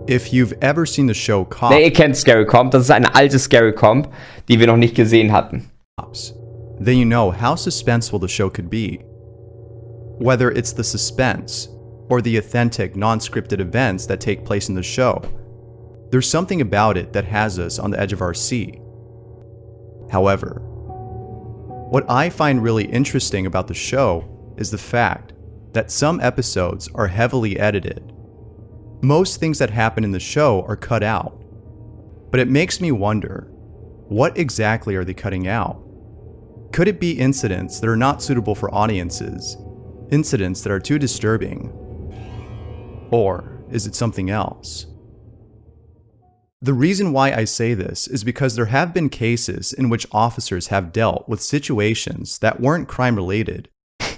If you've ever seen the show Cops, Ne, ihr kennt Scary Comp. Das ist eine alte Scary Comp, die wir noch nicht gesehen hatten. then you know how suspenseful the show could be. Whether it's the suspense or the authentic, non-scripted events that take place in the show, there's something about it that has us on the edge of our seat. However, what I find really interesting about the show is the fact that some episodes are heavily edited. Most things that happen in the show are cut out, but it makes me wonder, what exactly are they cutting out? Could it be incidents that are not suitable for audiences, incidents that are too disturbing? Or is it something else? The reason why I say this is because there have been cases in which officers have dealt with situations that weren't crime-related,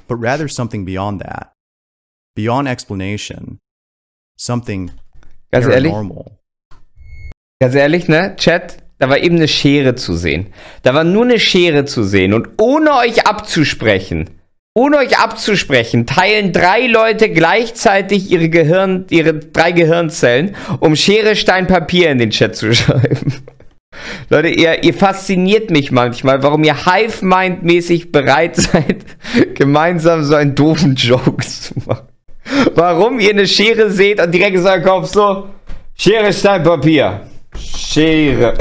but rather something beyond that. Beyond explanation. Something paranormal. Ganz ehrlich, ne, Chat, da war eben eine Schere zu sehen. Da war nur eine Schere zu sehen und ohne euch abzusprechen, teilen 3 Leute gleichzeitig ihre 3 Gehirnzellen, um Schere, Stein, Papier in den Chat zu schreiben. Leute, ihr fasziniert mich manchmal, warum ihr Hive-Mind-mäßig bereit seid, gemeinsam so einen doofen Joke zu machen. Warum ihr eine Schere seht und direkt in eurem Kopf so, Schere, Stein, Papier. Schere.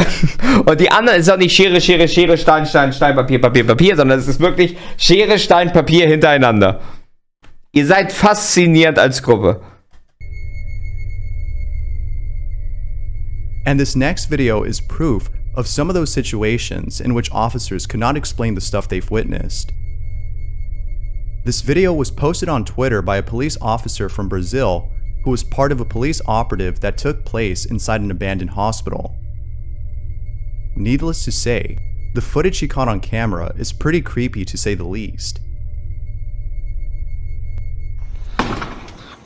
Und die anderen ist auch nicht Schere, Schere, Schere, Stein, Stein, Stein, Papier, Papier, Papier, sondern es ist wirklich Schere, Stein, Papier hintereinander. Ihr seid faszinierend als Gruppe. And this next video is proof of some of those situations in which officers could not explain the stuff they've witnessed. This video was posted on Twitter by a police officer from Brazil who was part of a police operative that took place inside an abandoned hospital. Needless to say, the footage he caught on camera is pretty creepy to say the least.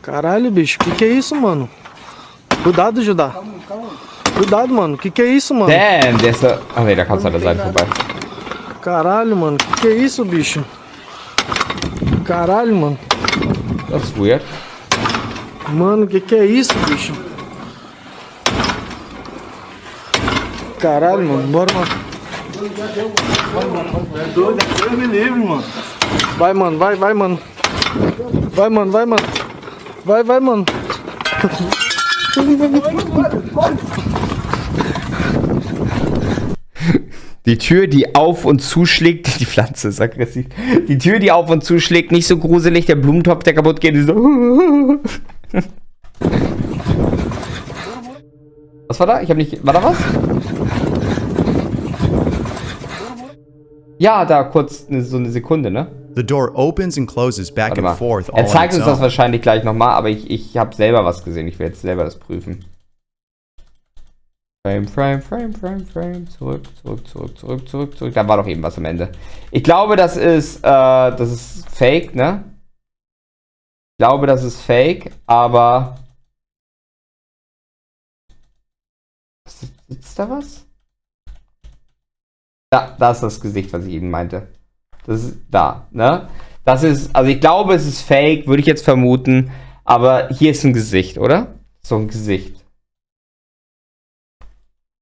Caralho, bicho, que é isso, mano? Cuidado, Judá. Cuidado, mano, que é isso, mano? Damn, der ist da. Ach ne, da kannst du an der Seite vorbei. Caralho, mano, que é isso, bicho? Caralho, mano. Das ist weird. Mano, que é isso, bicho? Caralho, mano, bora, mano. Deus me livre, mano. Vai, mano, vai, mano. Vai, mano, vai, mano. Vai, mano. Die Tür, die auf und zuschlägt, die Pflanze ist aggressiv. Die Tür, die auf und zuschlägt, nicht so gruselig, der Blumentopf, der kaputt geht, die so. Was war da? Ich hab nicht. War da was? Ja, da kurz so eine Sekunde, ne? The door opens and closes back and forth all er zeigt on uns its das own. wahrscheinlich gleich nochmal, aber ich habe selber was gesehen. Ich will jetzt selber das prüfen. Frame. Zurück. Da war doch eben was am Ende. Ich glaube, das ist fake, ne? Ich glaube, das ist fake, aber... Sitzt da was? Da ist das Gesicht, was ich eben meinte. Das ist da, ne? Das ist, also ich glaube, es ist fake, würde ich jetzt vermuten, aber hier ist ein Gesicht, oder? So ein Gesicht.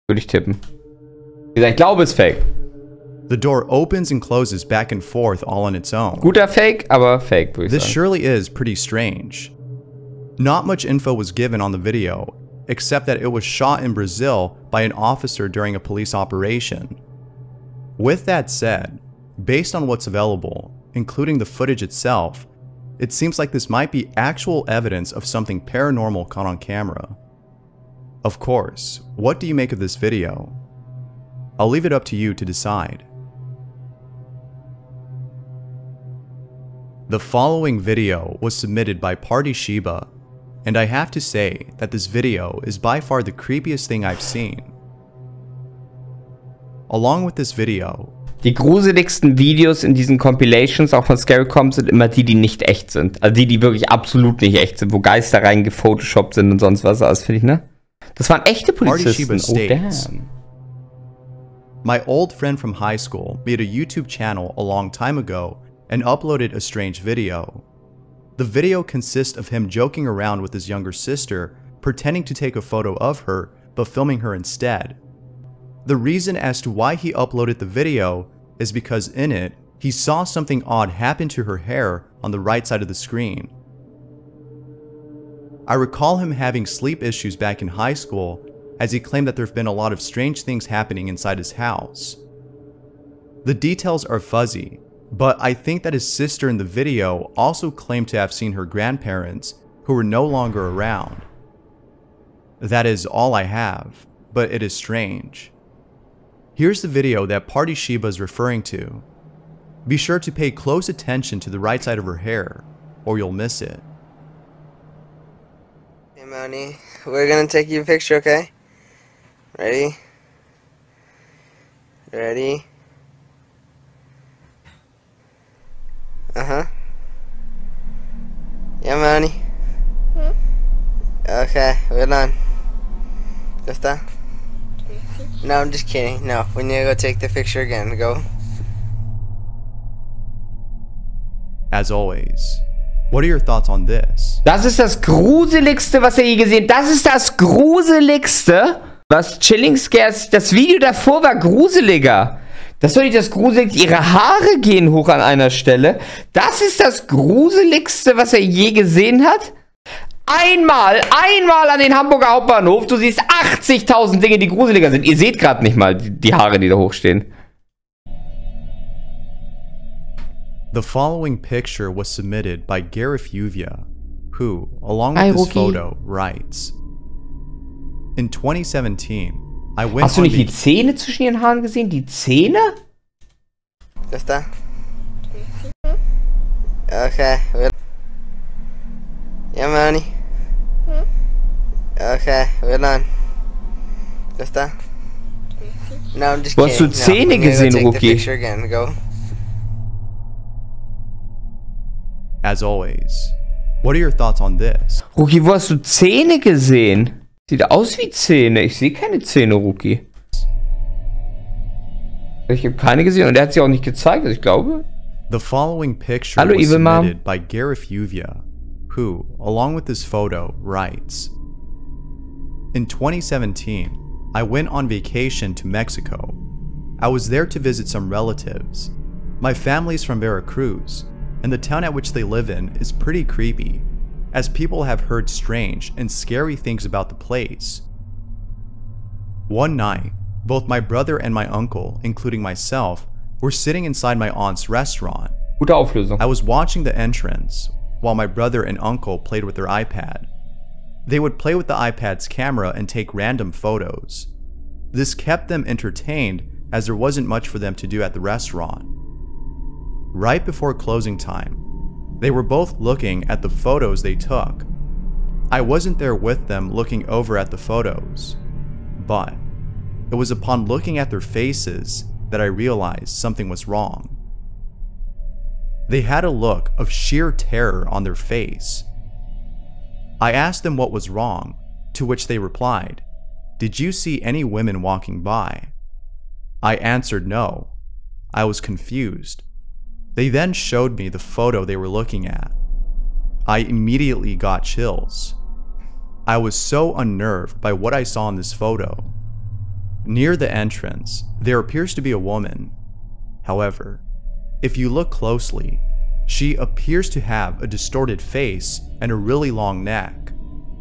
Würde ich tippen. Wie gesagt, ich glaube, es ist fake. The door opens and closes back and forth all on its own. Guter Fake, aber Fake, würde ich This sagen. surely is pretty strange. Not much info was given on the video, except that it was shot in Brazil by an officer during a police operation. With that said, based on what's available, including the footage itself, it seems like this might be actual evidence of something paranormal caught on camera. Of course, what do you make of this video? I'll leave it up to you to decide. The following video was submitted by Party Shiba, and I have to say that this video is by far the creepiest thing I've seen. Along with this video, die gruseligsten Videos in diesen Compilations, auch von Scary Comp, sind immer die, die nicht echt sind. Also die wirklich absolut nicht echt sind, wo Geister rein gefotoshoppt sind und sonst was. Das finde ich, ne? Das waren echte Polizisten. Oh, damn. My old friend from high school made a YouTube channel a long time ago and uploaded a strange video. The video consists of him joking around with his younger sister, pretending to take a photo of her, but filming her instead. The reason as to why he uploaded the video is because in it, he saw something odd happen to her hair on the right side of the screen. I recall him having sleep issues back in high school, as he claimed that there have been a lot of strange things happening inside his house. The details are fuzzy, but I think that his sister in the video also claimed to have seen her grandparents, who were no longer around. That is all I have, but it is strange. Here's the video that Party Sheba is referring to. Be sure to pay close attention to the right side of her hair, or you'll miss it. Hey Money, we're gonna take you a picture, okay? Ready? Ready? Uh-huh. Yeah, Money? Okay, we're done. Ya está? No, I'm just kidding. No, we need to go take the picture again. Go. As always, what are your thoughts on this? Das ist das Gruseligste, was ihr je gesehen habt. Das ist das Gruseligste, was Chilling Scares... Das Video davor war gruseliger. Das ist doch nicht das Gruseligste. Ihre Haare gehen hoch an einer Stelle. Das ist das Gruseligste, was er je gesehen hat. Einmal an den Hamburger Hauptbahnhof. Du siehst 80.000 Dinge, die gruseliger sind. Ihr seht gerade nicht mal die Haare, die da hochstehen. The following picture was submitted by Gareth Uvia, who, along with this photo, writes, in 2017, I went Hast du nicht die Zähne zwischen ihren Haaren gesehen? Die Zähne? Ya está. Okay. Yeah, Money? Okay, we're done. Ya está? No, I'm just kidding. Wo hast du Zähne gesehen, Rookie? Go. As always, what are your thoughts on this? Rookie, wo hast du Zähne gesehen? Sieht aus wie Zähne. Ich sehe keine Zähne, Rookie. Ich habe keine gesehen und er hat sie auch nicht gezeigt, also ich glaube. The following picture was submitted by Gareth Uvia, who, along with this photo, writes, in 2017, I went on vacation to Mexico. I was there to visit some relatives. My family is from Veracruz, and the town at which they live in is pretty creepy, as people have heard strange and scary things about the place. One night, both my brother and my uncle, including myself, were sitting inside my aunt's restaurant. Gute Auflösung. I was watching the entrance, while my brother and uncle played with their iPad. They would play with the iPad's camera and take random photos. This kept them entertained as there wasn't much for them to do at the restaurant. Right before closing time, they were both looking at the photos they took. I wasn't there with them looking over at the photos, but it was upon looking at their faces that I realized something was wrong. They had a look of sheer terror on their face. I asked them what was wrong, to which they replied, "Did you see any women walking by?" I answered no. I was confused. They then showed me the photo they were looking at. I immediately got chills. I was so unnerved by what I saw in this photo. Near the entrance, there appears to be a woman. However, if you look closely, she appears to have a distorted face and a really long neck.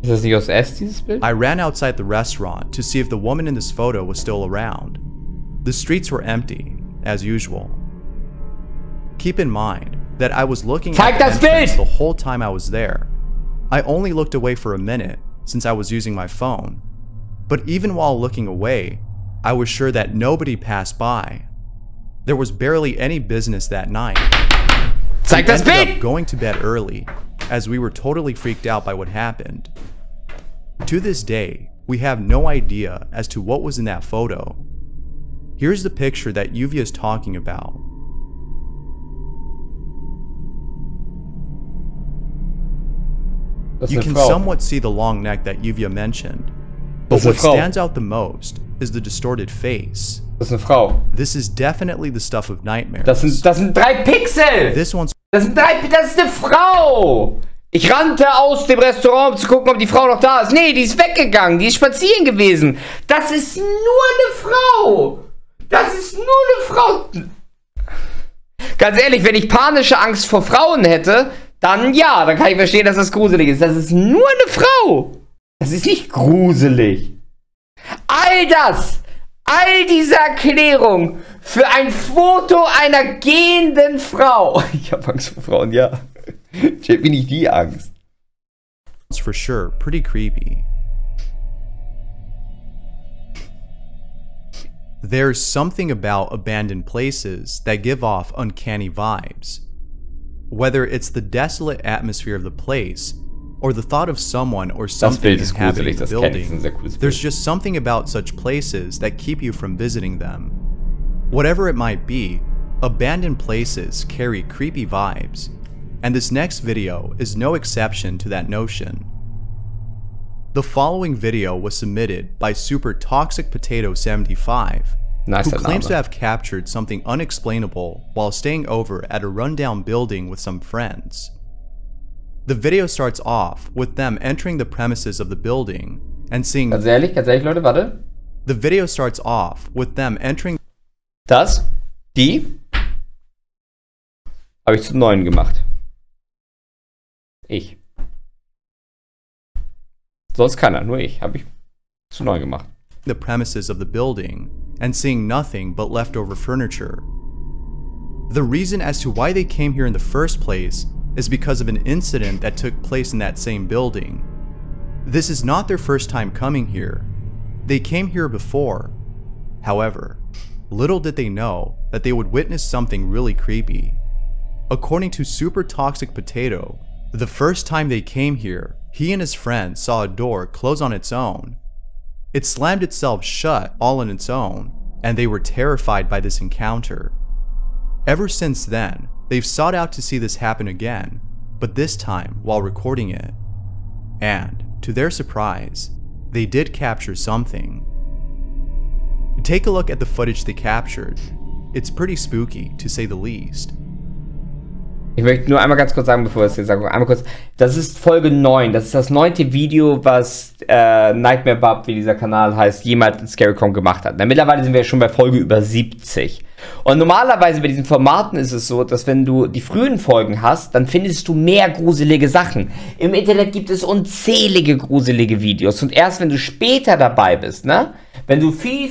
Ist das nicht aus S, dieses Bild? I ran outside the restaurant to see if the woman in this photo was still around. The streets were empty, as usual. Keep in mind that I was looking at the entrance the whole time I was there. I only looked away for a minute since I was using my phone. But even while looking away, I was sure that nobody passed by. There was barely any business that night. We ended up going to bed early, as we were totally freaked out by what happened. To this day, we have no idea as to what was in that photo. Here's the picture that Uvia is talking about. You can somewhat see the long neck that Uvia mentioned, but what stands out the most is the distorted face. Das ist eine Frau. This is definitely the stuff of nightmares. Das sind 3 Pixel! This one's das ist eine Frau! Ich rannte aus dem Restaurant, um zu gucken, ob die Frau noch da ist. Nee, die ist weggegangen. Die ist spazieren gewesen. Das ist nur eine Frau. Das ist nur eine Frau. Ganz ehrlich, wenn ich panische Angst vor Frauen hätte, dann ja, dann kann ich verstehen, dass das gruselig ist. Das ist nur eine Frau. Das ist nicht gruselig. All diese Erklärung für ein Foto einer gehenden Frau. Ich habe Angst vor Frauen, ja. Ich hab mir nicht die Angst. It's for sure pretty creepy. There's something about abandoned places that give off uncanny vibes. Whether it's the desolate atmosphere of the place or the thought of someone or something inhabiting the building, there's just something about such places that keep you from visiting them. Whatever it might be, abandoned places carry creepy vibes, and this next video is no exception to that notion. The following video was submitted by Super Toxic Potato 75, who claims to have captured something unexplainable while staying over at a rundown building with some friends. The video starts off with them entering the premises of the building and seeing... Ganz ehrlich, Leute, warte. The video starts off with them entering... Die habe ich zu 9 gemacht. Ich. Sonst keiner, nur ich. Habe ich zu 9 gemacht. The premises of the building and seeing nothing but leftover furniture. The reason as to why they came here in the first place is because of an incident that took place in that same building. This is not their first time coming here. They came here before. However, little did they know that they would witness something really creepy. According to Super Toxic Potato, the first time they came here, he and his friend saw a door close on its own. It slammed itself shut all on its own, and they were terrified by this encounter. Ever since then, they've sought out to see this happen again, but this time while recording it. And, to their surprise, they did capture something. Take a look at the footage they captured. It's pretty spooky, to say the least. Ich möchte nur einmal ganz kurz sagen, bevor wir es jetzt sagen, einmal kurz, das ist Folge 9, das ist das 9. Video, was Nightmare Bub, wie dieser Kanal heißt, jemals in Scarycom gemacht hat. Na, mittlerweile sind wir schon bei Folge über 70. Und normalerweise bei diesen Formaten ist es so, dass wenn du die frühen Folgen hast, dann findest du mehr gruselige Sachen. Im Internet gibt es unzählige gruselige Videos und erst wenn du später dabei bist, ne? Wenn du viel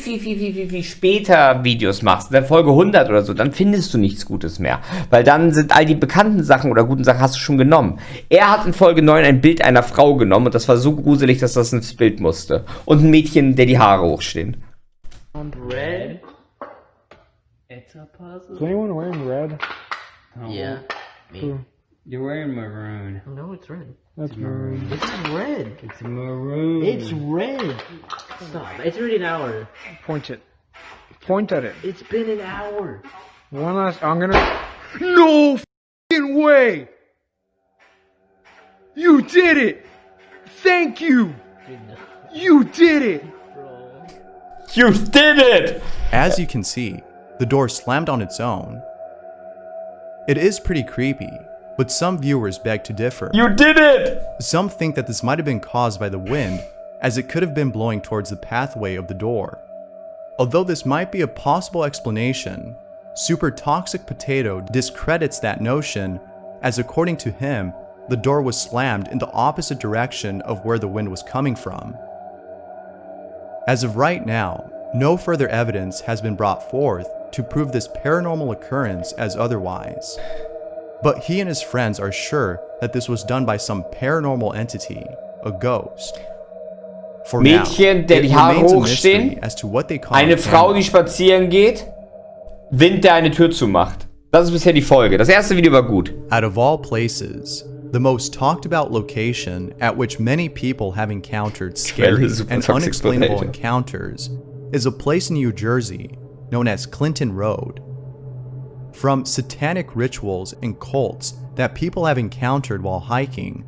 später Videos machst, in der Folge 100 oder so, dann findest du nichts Gutes mehr. Weil dann sind all die bekannten Sachen oder guten Sachen hast du schon genommen. Er hat in Folge 9 ein Bild einer Frau genommen und das war so gruselig, dass das ins Bild musste. Und ein Mädchen, der die Haare hochstehen. And red? It's a puzzle. Is anyone wearing red? Oh, yeah, me. You're wearing maroon. No, it's red. That's maroon. It's red. It's maroon. It's red. Stop. It's already an hour. Point it. Point at it. It's been an hour. One last. I'm gonna. No f***ing way! You did it! Thank you! You did it! You did it! As you can see, the door slammed on its own. It is pretty creepy, but some viewers beg to differ. You did it! Some think that this might have been caused by the wind, as it could have been blowing towards the pathway of the door. Although this might be a possible explanation, Super Toxic Potato discredits that notion, as according to him, the door was slammed in the opposite direction of where the wind was coming from. As of right now, no further evidence has been brought forth to prove this paranormal occurrence as otherwise. But he and his friends are sure that this was done by some paranormal entity, a ghost. For Mädchen, der die Haare hochstehen, eine Frau, die spazieren geht, Wind, der eine Tür zumacht. Das ist bisher die Folge. Das erste Video war gut. Out of all places, the most talked about location at which many people have encountered scary and unexplainable encounters is a place in New Jersey known as Clinton Road. From satanic rituals and cults that people have encountered while hiking,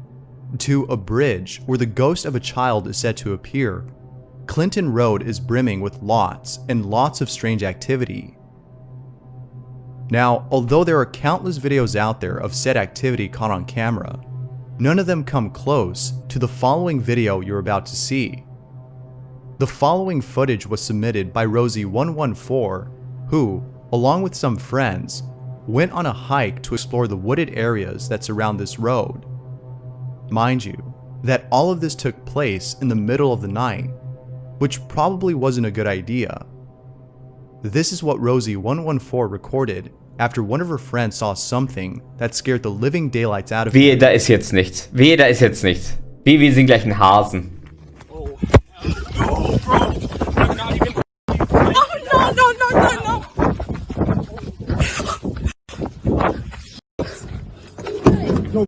to a bridge where the ghost of a child is said to appear, Clinton Road is brimming with lots and lots of strange activity. Now, although there are countless videos out there of said activity caught on camera, none of them come close to the following video you're about to see. The following footage was submitted by Rosie114, who, along with some friends, went on a hike to explore the wooded areas that surround this road. Mind you, that all of this took place in the middle of the night, which probably wasn't a good idea. This is what Rosie114 recorded after one of her friends saw something that scared the living daylights out of her. Wehe, da ist jetzt nichts. Wehe, da ist jetzt nichts. Wehe, wir sind gleich ein Hasen. Oh, bro. I'm not even... No.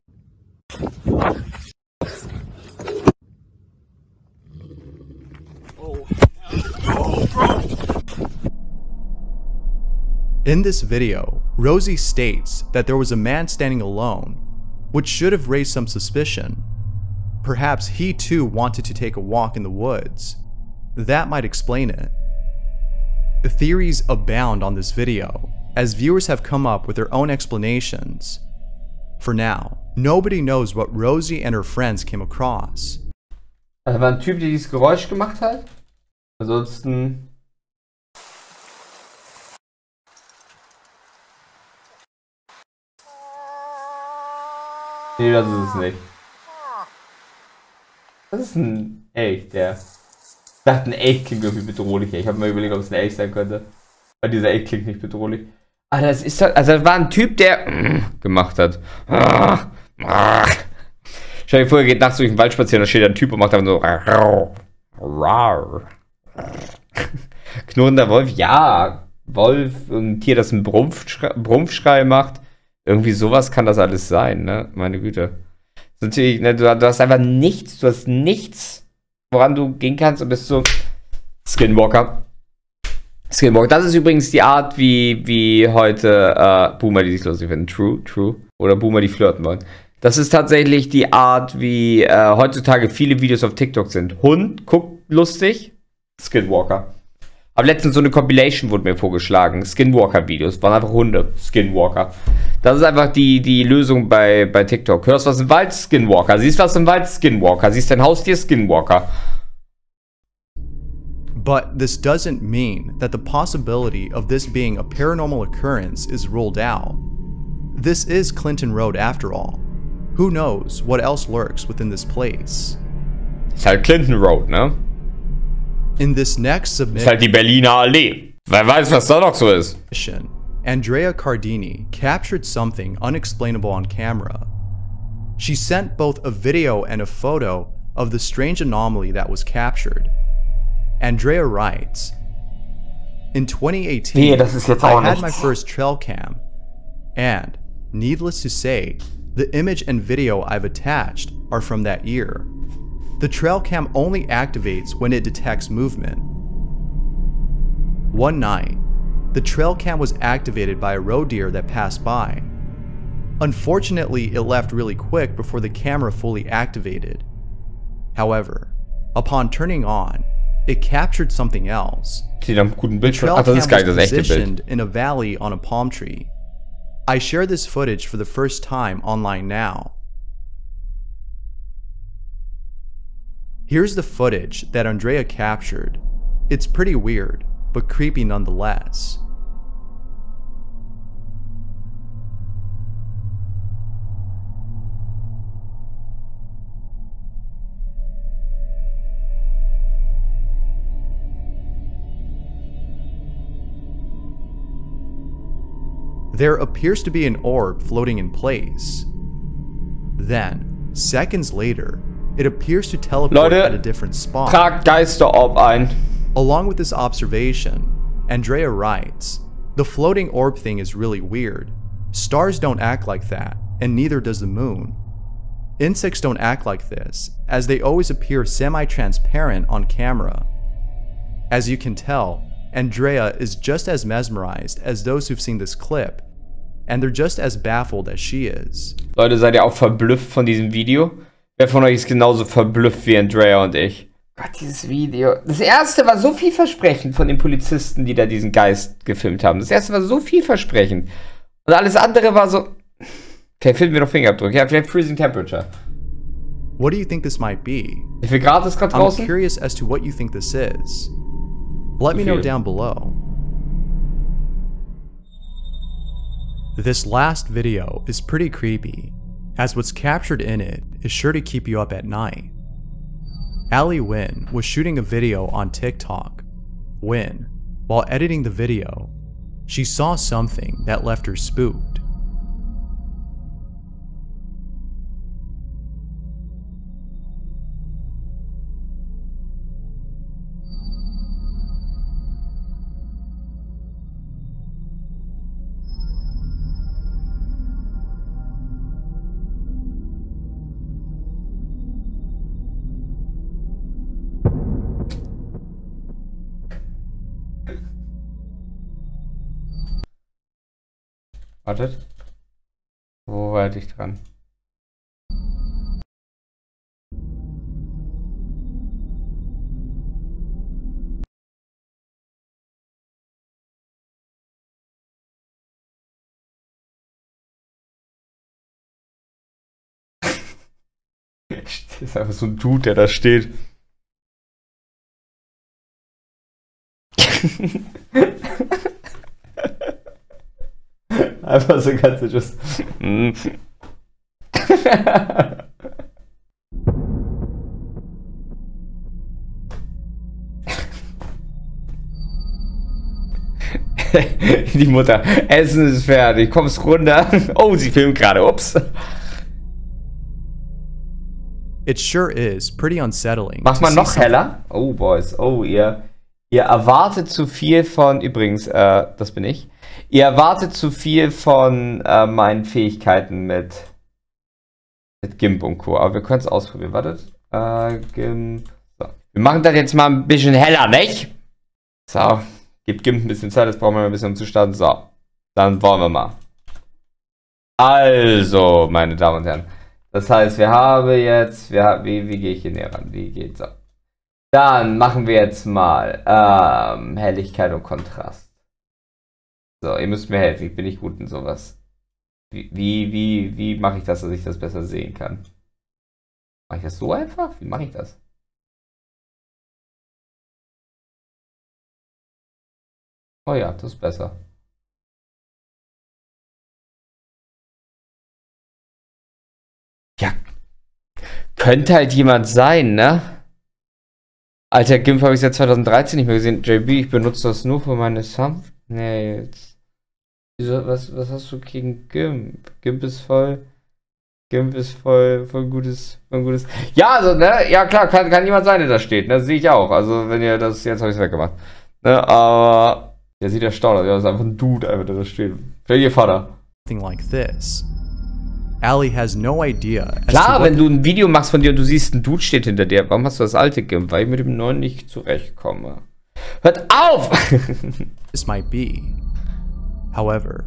In this video, Rosie states that there was a man standing alone, which should have raised some suspicion. Perhaps he too wanted to take a walk in the woods. That might explain it. The theories abound on this video, as viewers have come up with their own explanations. For now, nobody knows what Rosie and her friends came across. Also war ein Typ, der dieses Geräusch gemacht hat. Ansonsten... Nee, das ist es nicht. Das ist ein Elch, der... Ich dachte, ein Elch klingt irgendwie bedrohlich. Ich habe mal überlegt, ob es ein Elch sein könnte. Weil dieser Elch klingt nicht bedrohlich. Ah, das ist doch... Also, das war ein Typ, der... gemacht hat. Stell dir vor, er geht nachts durch den Wald spazieren, da steht ein Typ und macht dann so... Knurrender Wolf, ja. Wolf, ein Tier, das einen Brumpfschrei macht. Irgendwie sowas kann das alles sein, ne? Meine Güte. Natürlich, ne, du hast einfach nichts, woran du gehen kannst und bist so Skinwalker. Das ist übrigens die Art, wie heute Boomer, die sich lustig finden. True. Oder Boomer, die flirten wollen. Das ist tatsächlich die Art, wie heutzutage viele Videos auf TikTok sind. Hund guckt lustig, Skinwalker. Aber letztens so eine Compilation wurde mir vorgeschlagen. Skinwalker-Videos. Waren einfach Hunde. Skinwalker. Das ist einfach die Lösung bei TikTok. Hörst was im Wald? Skinwalker. Siehst was im Wald? Skinwalker. Siehst dein Haustier? Skinwalker. But this doesn't mean that the possibility of this being a paranormal occurrence is ruled out. This is Clinton Road after all. Who knows what else lurks within this place? Ist halt Clinton Road, ne? In this next submission, Ist halt die Berliner Allee. Wer weiß, was da noch so ist. Andrea Cardini captured something unexplainable on camera. She sent both a video and a photo of the strange anomaly that was captured. Andrea writes, in 2018, I had my first trail cam, and, needless to say, the image and video I've attached are from that year. The trail cam only activates when it detects movement. One night, the trail cam was activated by a roe deer that passed by. Unfortunately, it left really quick before the camera fully activated. However, upon turning on, it captured something else. Sieht am guten The Bild schon. trail Ach, das cam ist geil, das was echte Bild. positioned in a valley on a palm tree. I share this footage for the first time online now. Here's the footage that Andrea captured. It's pretty weird, but creepy nonetheless. There appears to be an orb floating in place. Then, seconds later, it appears to teleport Leute, at a different spot. Tragt Geisterorb ein. Along with this observation, Andrea writes, the floating orb thing is really weird. Stars don't act like that, and neither does the moon. Insects don't act like this, as they always appear semi-transparent on camera. As you can tell, Andrea is just as mesmerized as those who've seen this clip, and they're just as baffled as she is. Leute, seid ihr auch verblüfft von diesem Video? Wer von euch ist genauso verblüfft wie Andrea und ich? Gott, dieses Video. Das erste war so vielversprechend von den Polizisten, die da diesen Geist gefilmt haben. Das erste war so vielversprechend. Und alles andere war so... Okay, filmen wir noch Fingerabdrücke. Ja, vielleicht Freezing Temperature. What do you think this might be? Wie viel Grad ist gerade I'm draußen? curious as to what you think this is. Let me know down below. This last video is pretty creepy, as what's captured in it is sure to keep you up at night. Ali Wynn was shooting a video on TikTok when, while editing the video, she saw something that left her spooked. Wartet. Wo war ich dran? Das ist einfach so ein Dude, der da steht. Einfach so ganz just. Die Mutter. Essen ist fertig. Kommst runter. Oh, sie filmt gerade. Ups. It sure is pretty unsettling. Mach mal noch heller. Oh, Boys. Oh, ihr erwartet zu viel von. Übrigens, das bin ich. Ihr erwartet zu viel von meinen Fähigkeiten mit GIMP und Co. Aber wir können es ausprobieren. Wartet. GIMP. So. Wir machen das jetzt mal ein bisschen heller, nicht? So. Gibt GIMP ein bisschen Zeit. Das brauchen wir ein bisschen, um zu starten. So. Dann wollen wir mal. Also, meine Damen und Herren. Das heißt, wir haben jetzt. Wie gehe ich hier näher ran? Wie geht's so? Dann machen wir jetzt mal Helligkeit und Kontrast. So, ihr müsst mir helfen. Ich bin nicht gut in sowas. Wie mache ich das, dass ich das besser sehen kann? Mache ich das so einfach? Wie mache ich das? Oh ja, das ist besser. Ja, könnte halt jemand sein, ne? Alter, GIMP habe ich seit 2013 nicht mehr gesehen. JB, ich benutze das nur für meine Thumbnails. Nee, jetzt. Wieso, was hast du gegen GIMP? GIMP ist voll gutes. Ja, also, ne? Ja, klar, kann jemand sein, der da steht, ne? Sehe ich auch. Also, wenn ihr das. Jetzt habe ich es weggemacht. Ne? Aber. Der sieht erstaunt aus. Ja, das ist einfach ein Dude, einfach, der da steht. Vielleicht ihr Vater. Something like this. Ali has no idea. Klar, wenn du ein Video machst von dir und du siehst, ein Dude steht hinter dir. Warum hast du das alte GIMP? Weil ich mit dem neuen nicht zurechtkomme. Hört auf! This might be. However,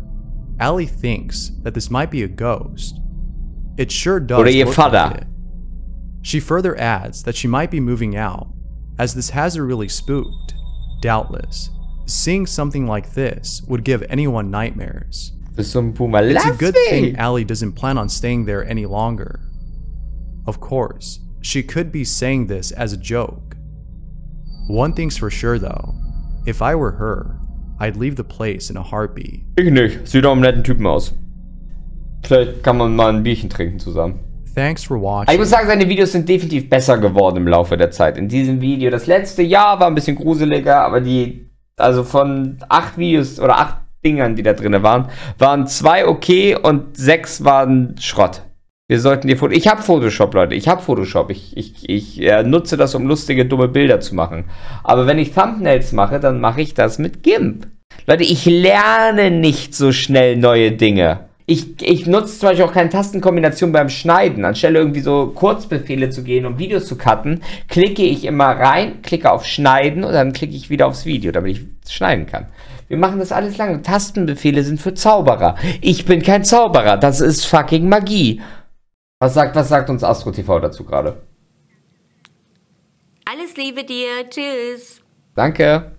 Ali thinks that this might be a ghost. It sure does Oder ihr look Vater. like it. She further adds that she might be moving out, as this has her really spooked. Doubtless, seeing something like this would give anyone nightmares. Bist du ein Boomer? It's a Lass good mich! thing Ali doesn't plan on staying there any longer. Of course, she could be saying this as a joke. One thing's for sure though, if I were her, I'd leave the place in a heartbeat. Ich nicht. Sieht auch einen netten Typen aus. Vielleicht kann man mal ein Bierchen trinken zusammen. Thanks for watching. Aber ich muss sagen, seine Videos sind definitiv besser geworden im Laufe der Zeit. In diesem Video, das letzte Jahr war ein bisschen gruseliger, aber also von 8 Videos oder 8 Dingern, die da drin waren 2 okay und 6 waren Schrott. Wir sollten die Ich habe Photoshop, Leute. Ich habe Photoshop. Ich nutze das, um lustige, dumme Bilder zu machen. Aber wenn ich Thumbnails mache, dann mache ich das mit GIMP. Leute, ich lerne nicht so schnell neue Dinge. Ich nutze zum Beispiel auch keine Tastenkombination beim Schneiden. Anstelle irgendwie so Kurzbefehle zu gehen, um Videos zu cutten, klicke ich immer rein, klicke auf Schneiden und dann klicke ich wieder aufs Video, damit ich schneiden kann. Wir machen das alles lange. Tastenbefehle sind für Zauberer. Ich bin kein Zauberer. Das ist fucking Magie. Was sagt uns Astro TV dazu gerade? Alles Liebe dir. Tschüss. Danke.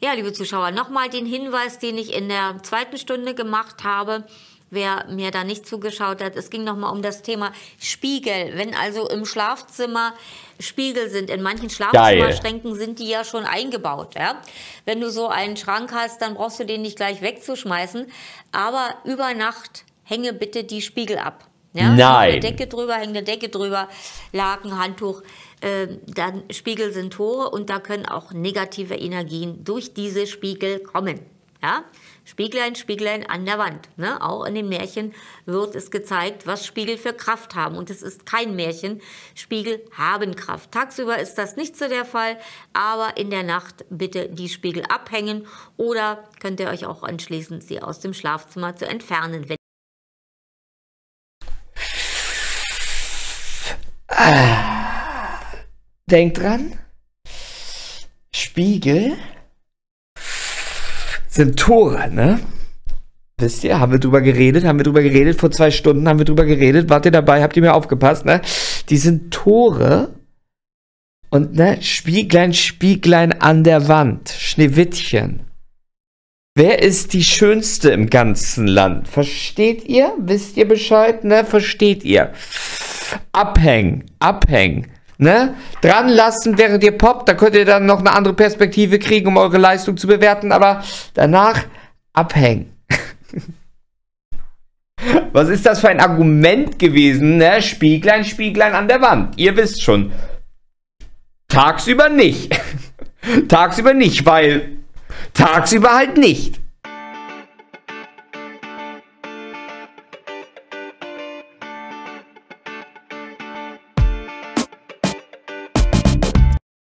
Ja, liebe Zuschauer, nochmal den Hinweis, den ich in der 2. Stunde gemacht habe. wer mir da nicht zugeschaut hat, es ging nochmal um das Thema Spiegel. Wenn also im Schlafzimmer Spiegel sind, in manchen Schlafzimmerschränken sind die ja schon eingebaut. Ja? Wenn du so einen Schrank hast, dann brauchst du den nicht gleich wegzuschmeißen. Aber über Nacht hänge bitte die Spiegel ab. Ja? Nein. Häng eine Decke drüber, Laken, Handtuch. Dann Spiegel sind Tore und da können auch negative Energien durch diese Spiegel kommen. Ja? Spieglein, Spieglein an der Wand. Ne? Auch in dem Märchen wird es gezeigt, was Spiegel für Kraft haben. Und es ist kein Märchen. Spiegel haben Kraft. Tagsüber ist das nicht so der Fall, aber in der Nacht bitte die Spiegel abhängen oder könnt ihr euch auch entschließen, sie aus dem Schlafzimmer zu entfernen. Denkt dran, Spiegel sind Tore, ne? Wisst ihr, haben wir drüber geredet, vor 2 Stunden haben wir drüber geredet, wart ihr dabei, habt ihr mir aufgepasst, ne? Die sind Tore und, ne, Spieglein, Spieglein an der Wand, Schneewittchen. Wer ist die Schönste im ganzen Land? Versteht ihr? Wisst ihr Bescheid, ne? Versteht ihr? Abhängen, ne? Dran lassen, während ihr poppt, da könnt ihr dann noch eine andere Perspektive kriegen, um eure Leistung zu bewerten, aber danach abhängen. Was ist das für ein Argument gewesen, ne? Spieglein, Spieglein an der Wand. Ihr wisst schon. Tagsüber nicht. Tagsüber nicht, weil tagsüber halt nicht.